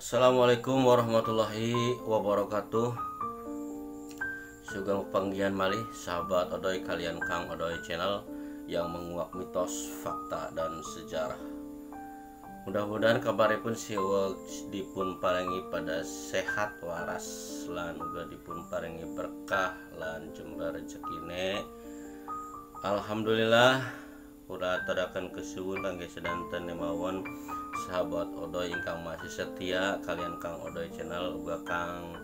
Assalamualaikum warahmatullahi wabarakatuh. Sugeng panggihan malih sahabat Odoy kalian Kang Odoy channel yang menguak mitos, fakta dan sejarah. Mudah-mudahan kabaripun siwa dipun paringi pada sehat waras lan uga dipun paringi berkah lan jembar rezekine. Alhamdulillah ulah aturaken kesuwun kangge sedanten mawon sahabat Odoy ingkang masih setia kalian Kang Odoy channel uga Kang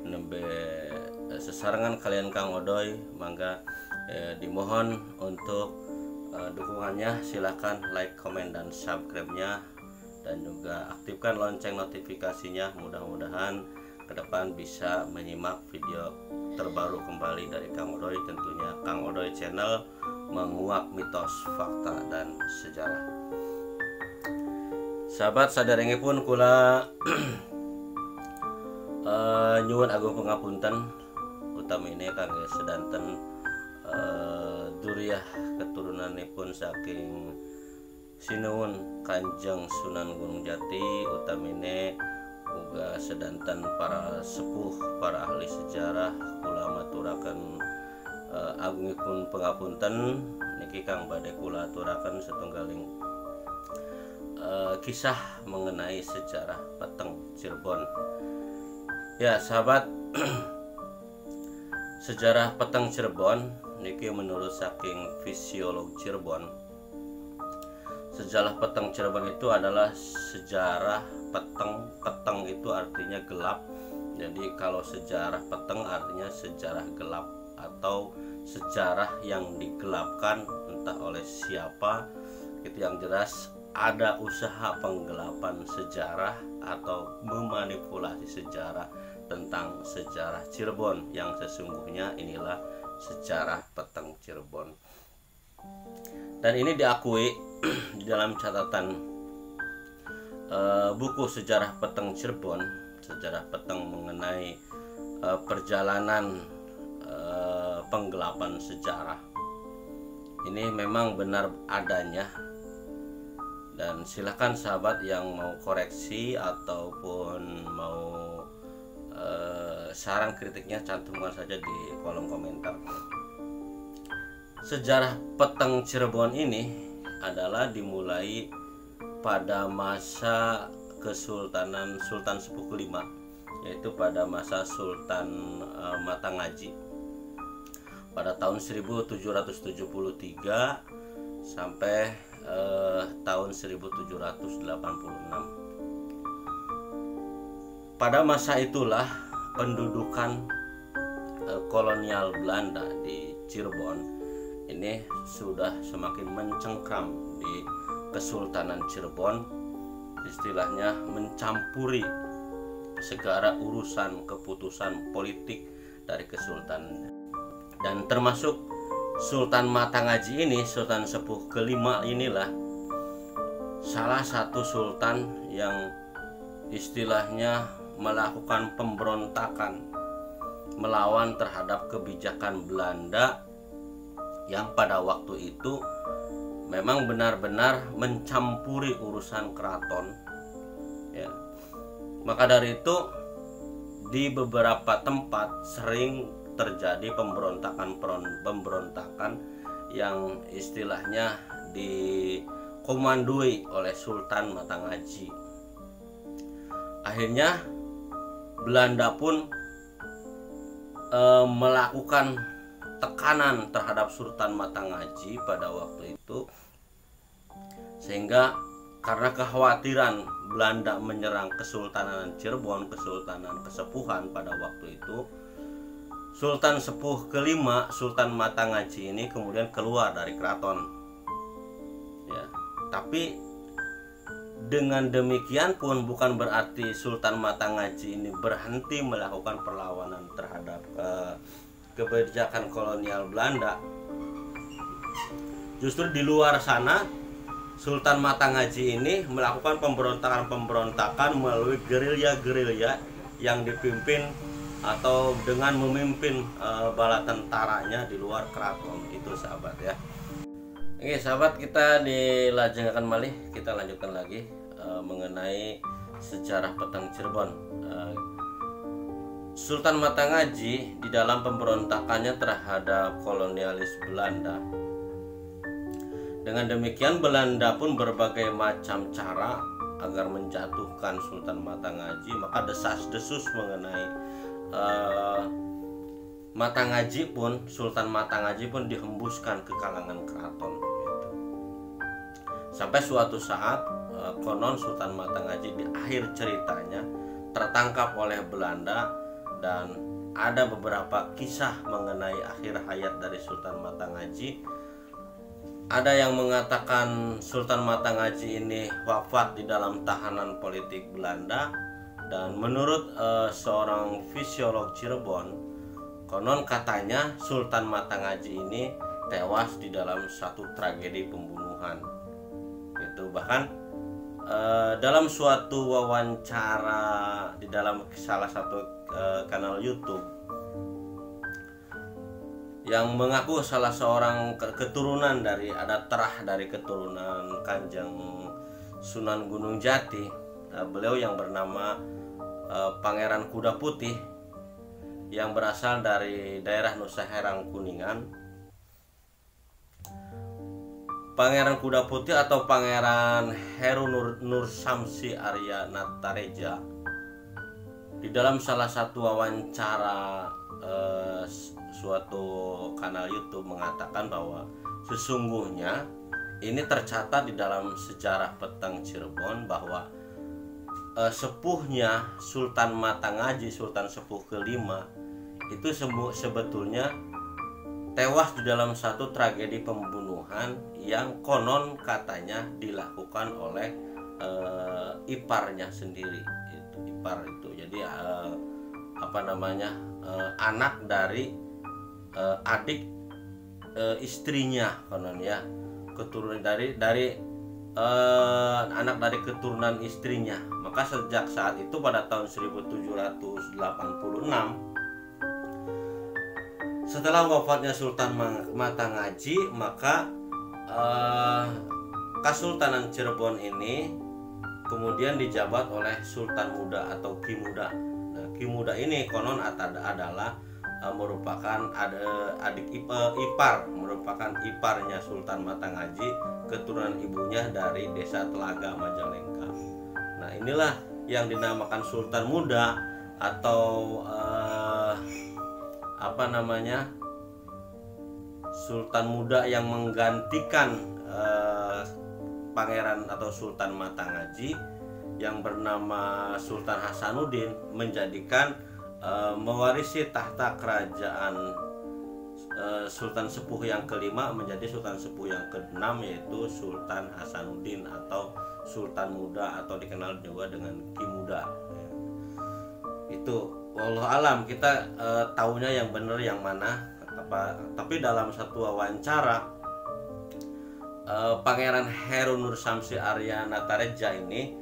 nembe sesarengan kalian Kang Odoy, mangga dimohon untuk dukungannya, silahkan like, komen dan subscribe-nya dan juga aktifkan lonceng notifikasinya. Mudah-mudahan ke depan bisa menyimak video terbaru kembali dari Kang Odoy, tentunya Kang Odoy channel menguak mitos, fakta dan sejarah. Sahabat saderengipun kula nyuwun agung pangapunten utami ini kangge sedanten duriyah keturunanipun saking Sinuwun Kanjeng Sunan Gunung Jati, utamine uga sedanten para sepuh, para ahli sejarah, kula maturaken agungipun pangapunten niki kang badhe kula aturaken setunggaling kisah mengenai sejarah Peteng Cirebon. Ya sahabat, sejarah Peteng Cirebon niki menurut saking fisiolog Cirebon, sejarah Peteng Cirebon itu adalah sejarah peteng. Peteng itu artinya gelap. Jadi kalau sejarah peteng artinya sejarah gelap atau sejarah yang digelapkan entah oleh siapa. Itu yang jelas ada usaha penggelapan sejarah atau memanipulasi sejarah tentang sejarah Cirebon yang sesungguhnya inilah sejarah Peteng Cirebon. Dan ini diakui di dalam catatan buku sejarah Peteng Cirebon, sejarah Peteng mengenai perjalanan penggelapan sejarah. Ini memang benar adanya, dan silakan sahabat yang mau koreksi ataupun mau saran kritiknya cantumkan saja di kolom komentar. Sejarah Peteng Cirebon ini adalah dimulai pada masa Kesultanan Sultan Sepuh kelima, yaitu pada masa Sultan Matangaji pada tahun 1773 sampai tahun 1786. Pada masa itulah pendudukan kolonial Belanda di Cirebon ini sudah semakin mencengkram di Kesultanan Cirebon, istilahnya mencampuri segala urusan keputusan politik dari kesultanan. Dan termasuk Sultan Matangaji ini, Sultan Sepuh kelima inilah salah satu sultan yang istilahnya melakukan pemberontakan melawan terhadap kebijakan Belanda yang pada waktu itu memang benar-benar mencampuri urusan keraton, ya. Maka dari itu di beberapa tempat sering terjadi pemberontakan yang istilahnya dikomandoi oleh Sultan Matangaji. Akhirnya Belanda pun melakukan tekanan terhadap Sultan Matangaji pada waktu itu, sehingga karena kekhawatiran Belanda menyerang Kesultanan Cirebon, Kesultanan Kesepuhan pada waktu itu, Sultan Sepuh kelima, Sultan Matangaji ini kemudian keluar dari keraton, ya. Tapi dengan demikian pun bukan berarti Sultan Matangaji ini berhenti melakukan perlawanan terhadap kebijakan kolonial Belanda. Justru di luar sana Sultan Matangaji ini melakukan pemberontakan melalui gerilya-gerilya yang dipimpin atau dengan memimpin bala tentaranya di luar keraton. Itu sahabat ya. Oke sahabat, kita dilanjutkan malih, kita lanjutkan lagi mengenai sejarah Petang Cirebon. Sultan Matangaji di dalam pemberontakannya terhadap kolonialis Belanda. Dengan demikian Belanda pun berbagai macam cara agar menjatuhkan Sultan Matangaji, maka desas-desus mengenai Matangaji pun, Sultan Matangaji pun dihembuskan ke kalangan keraton gitu. Sampai suatu saat konon Sultan Matangaji di akhir ceritanya tertangkap oleh Belanda, dan ada beberapa kisah mengenai akhir hayat dari Sultan Matangaji. Ada yang mengatakan Sultan Matangaji ini wafat di dalam tahanan politik Belanda, dan menurut seorang fisiolog Cirebon, konon katanya Sultan Matangaji ini tewas di dalam satu tragedi pembunuhan. Itu bahkan dalam suatu wawancara di dalam salah satu kanal YouTube yang mengaku salah seorang keturunan dari, ada terah dari keturunan Kanjeng Sunan Gunung Jati, beliau yang bernama Pangeran Kuda Putih yang berasal dari daerah Nusa Herang Kuningan. Pangeran Kuda Putih atau Pangeran Heru Nur Samsi Arya Natareja di dalam salah satu wawancara suatu kanal YouTube mengatakan bahwa sesungguhnya ini tercatat di dalam sejarah Petang Cirebon bahwa sepuhnya Sultan Matangaji, Sultan Sepuh kelima, itu sebetulnya tewas di dalam satu tragedi pembunuhan yang konon katanya dilakukan oleh iparnya sendiri. Itu ipar itu jadi anak dari adik istrinya konon ya, keturunan dari anak dari keturunan istrinya. Maka sejak saat itu pada tahun 1786, setelah wafatnya Sultan Matangaji, maka Kesultanan Cirebon ini kemudian dijabat oleh Sultan Muda atau Ki Muda. Nah, Ki Muda ini konon adalah merupakan adik ipar, merupakan iparnya Sultan Matangaji, keturunan ibunya dari desa Telaga Majalengka. Nah, inilah yang dinamakan Sultan Muda atau Sultan Muda yang menggantikan Pangeran atau Sultan Matangaji yang bernama Sultan Hasanuddin, menjadikan mewarisi tahta kerajaan Sultan Sepuh yang kelima menjadi Sultan Sepuh yang keenam, yaitu Sultan Hasanuddin atau Sultan Muda atau dikenal juga dengan Ki Muda. Itu wallahu alam, kita tahunya yang benar yang mana. Tapi dalam satu wawancara Pangeran Heru Nur Samsi Arya Natareja ini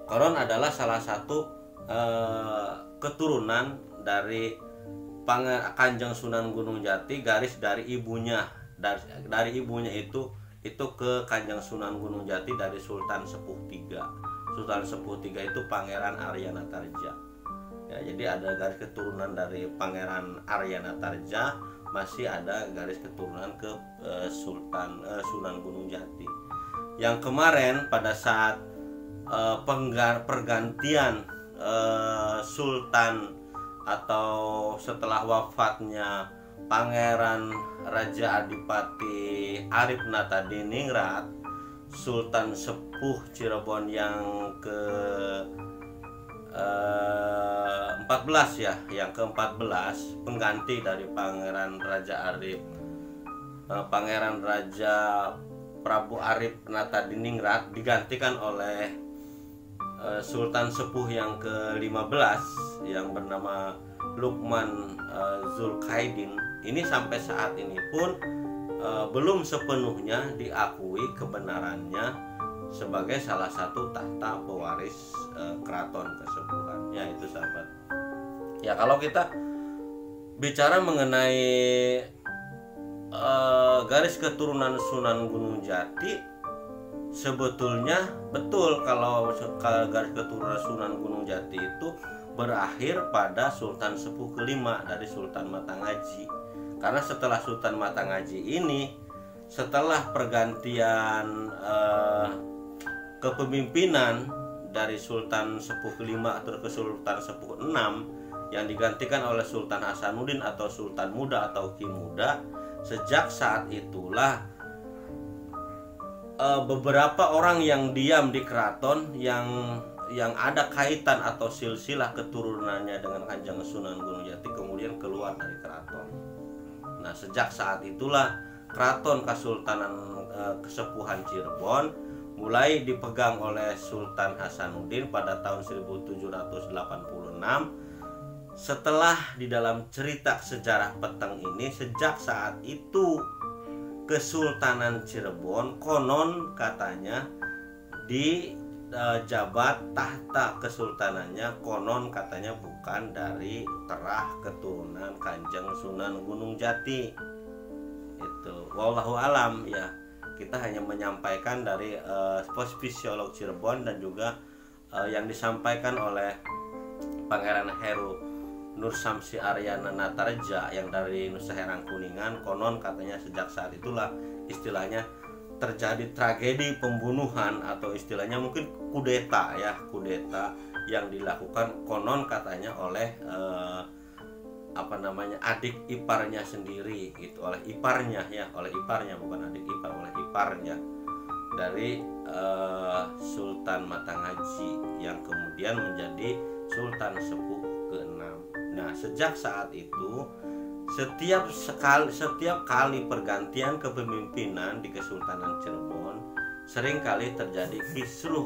konon adalah salah satu keturunan dari Kanjeng Sunan Gunung Jati, garis dari ibunya. Dari ibunya itu ke Kanjeng Sunan Gunung Jati dari Sultan Sepuh III. Sultan Sepuh III itu Pangeran Arya Natareja. Ya, jadi ada garis keturunan dari Pangeran Arya Natareja, masih ada garis keturunan ke Sunan Gunung Jati. Yang kemarin pada saat pergantian Sultan atau setelah wafatnya Pangeran Raja Adipati Arif Natadiningrat, Sultan Sepuh Cirebon yang ke 14 ya, yang ke-14, pengganti dari Pangeran Raja Arif, Pangeran Raja Prabu Arif Natadiningrat, digantikan oleh Sultan Sepuh yang ke-15 yang bernama Lukman Zulkaidin. Ini sampai saat ini pun belum sepenuhnya diakui kebenarannya sebagai salah satu tahta pewaris keraton kesepuhan. Ya, itu sahabat. Ya, kalau kita bicara mengenai garis keturunan Sunan Gunung Jati, sebetulnya betul kalau garis keturunan Sunan Gunung Jati itu berakhir pada Sultan Sepuh kelima dari Sultan Matangaji. Karena setelah Sultan Matangaji ini, setelah pergantian kepemimpinan dari Sultan Sepuh kelima atau ke Sultan Sepuh enam yang digantikan oleh Sultan Hasanuddin atau Sultan Muda atau Ki Muda, sejak saat itulah beberapa orang yang diam di keraton yang ada kaitan atau silsilah keturunannya dengan Kanjeng Sunan Gunung Jati kemudian keluar dari keraton. Nah, sejak saat itulah keraton Kesultanan Kesepuhan Cirebon mulai dipegang oleh Sultan Hasanuddin pada tahun 1786. Setelah di dalam cerita sejarah peteng ini, sejak saat itu Kesultanan Cirebon konon katanya di jabat tahta kesultanannya konon katanya bukan dari terah keturunan Kanjeng Sunan Gunung Jati. Itu wallahu alam ya. Kita hanya menyampaikan dari Spesiolog Cirebon dan juga yang disampaikan oleh Pangeran Heru Nur Samsi Aryana Natarja yang dari Nusa Herang Kuningan. Konon katanya sejak saat itulah istilahnya terjadi tragedi pembunuhan atau istilahnya mungkin kudeta ya, kudeta yang dilakukan konon katanya oleh adik iparnya sendiri gitu, oleh iparnya ya, oleh iparnya bukan adik ipar, oleh iparnya dari Sultan Matangaji yang kemudian menjadi Sultan Sepuh ke-6. Nah, sejak saat itu setiap kali pergantian kepemimpinan di Kesultanan Cirebon seringkali terjadi kisruh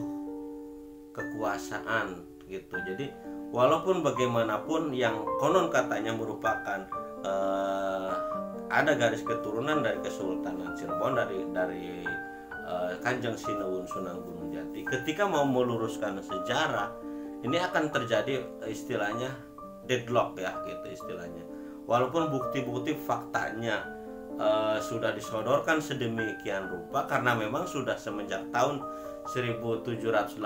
kekuasaan gitu. Jadi walaupun bagaimanapun yang konon katanya merupakan ada garis keturunan dari Kesultanan Cirebon dari Kanjeng Sunan Gunung Jati, ketika mau meluruskan sejarah ini akan terjadi istilahnya deadlock ya gitu istilahnya. Walaupun bukti-bukti faktanya sudah disodorkan sedemikian rupa, karena memang sudah semenjak tahun 1786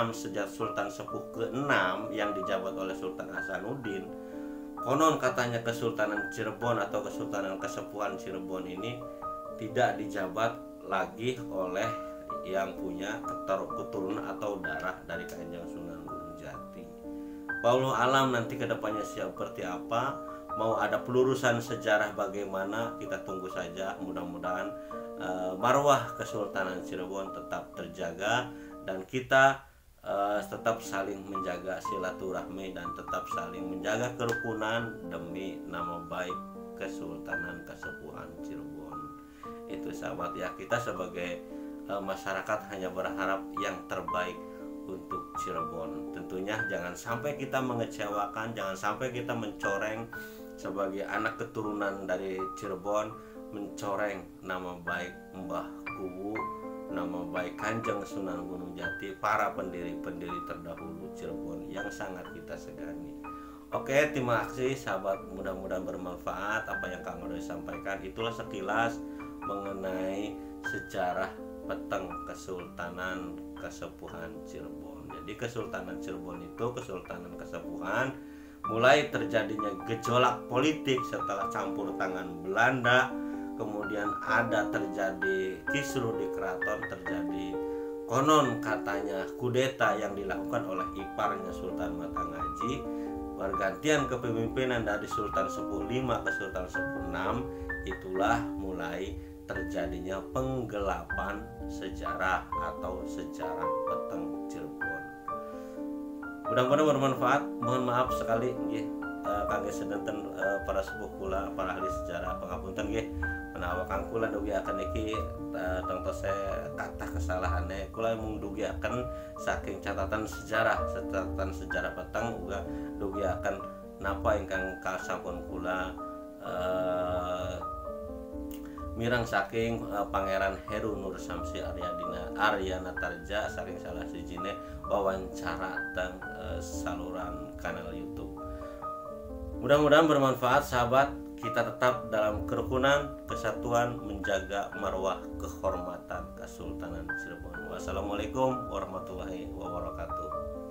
sejak Sultan Sepuh ke-6 yang dijabat oleh Sultan Hasanuddin, konon katanya Kesultanan Cirebon atau Kesultanan Kesepuhan Cirebon ini tidak dijabat lagi oleh yang punya keturunan atau darah dari Kanjeng Sunan Gunung Jati. Wallahu alam nanti kedepannya seperti apa, mau ada pelurusan sejarah bagaimana, kita tunggu saja. Mudah-mudahan marwah Kesultanan Cirebon tetap terjaga dan kita tetap saling menjaga silaturahmi dan tetap saling menjaga kerukunan demi nama baik Kesultanan Kesepuhan Cirebon. Itu sahabat ya, kita sebagai masyarakat hanya berharap yang terbaik untuk Cirebon. Tentunya jangan sampai kita mengecewakan, jangan sampai kita mencoreng sebagai anak keturunan dari Cirebon, mencoreng nama baik Mbah Kuwu, nama baik Kanjeng Sunan Gunung Jati, para pendiri-pendiri terdahulu Cirebon yang sangat kita segani. Oke, terima kasih sahabat, mudah-mudahan bermanfaat apa yang Kang Odoy sampaikan. Itulah sekilas mengenai sejarah peteng Kesultanan Kesepuhan Cirebon. Jadi Kesultanan Cirebon itu Kesultanan Kesepuhan mulai terjadinya gejolak politik setelah campur tangan Belanda, kemudian ada terjadi kisruh di keraton, terjadi konon katanya kudeta yang dilakukan oleh iparnya Sultan Matangaji, pergantian kepemimpinan dari Sultan Sepuh 5 ke Sultan Sepuh 6, itulah mulai terjadinya penggelapan sejarah atau sejarah peteng Cirebon. Mudah-mudahan bermanfaat. Mohon maaf sekali nggih kangge sedanten para sepuh kula, para ahli sejarah, pangapunten nggih menawa kang kula dugiaken iki tongtose kathah kesalahannya. Kula mung dugiaken saking catatan sejarah peteng uga dugiaken napa ingkang kasampun kula mirang saking Pangeran Heru Nur Samsi Aryana Tarja saking salah sijine wawancara teng saluran kanal YouTube. Mudah-mudahan bermanfaat sahabat. kita tetap dalam kerukunan, kesatuan, menjaga marwah kehormatan Kesultanan Cirebon. Wassalamualaikum warahmatullahi wabarakatuh.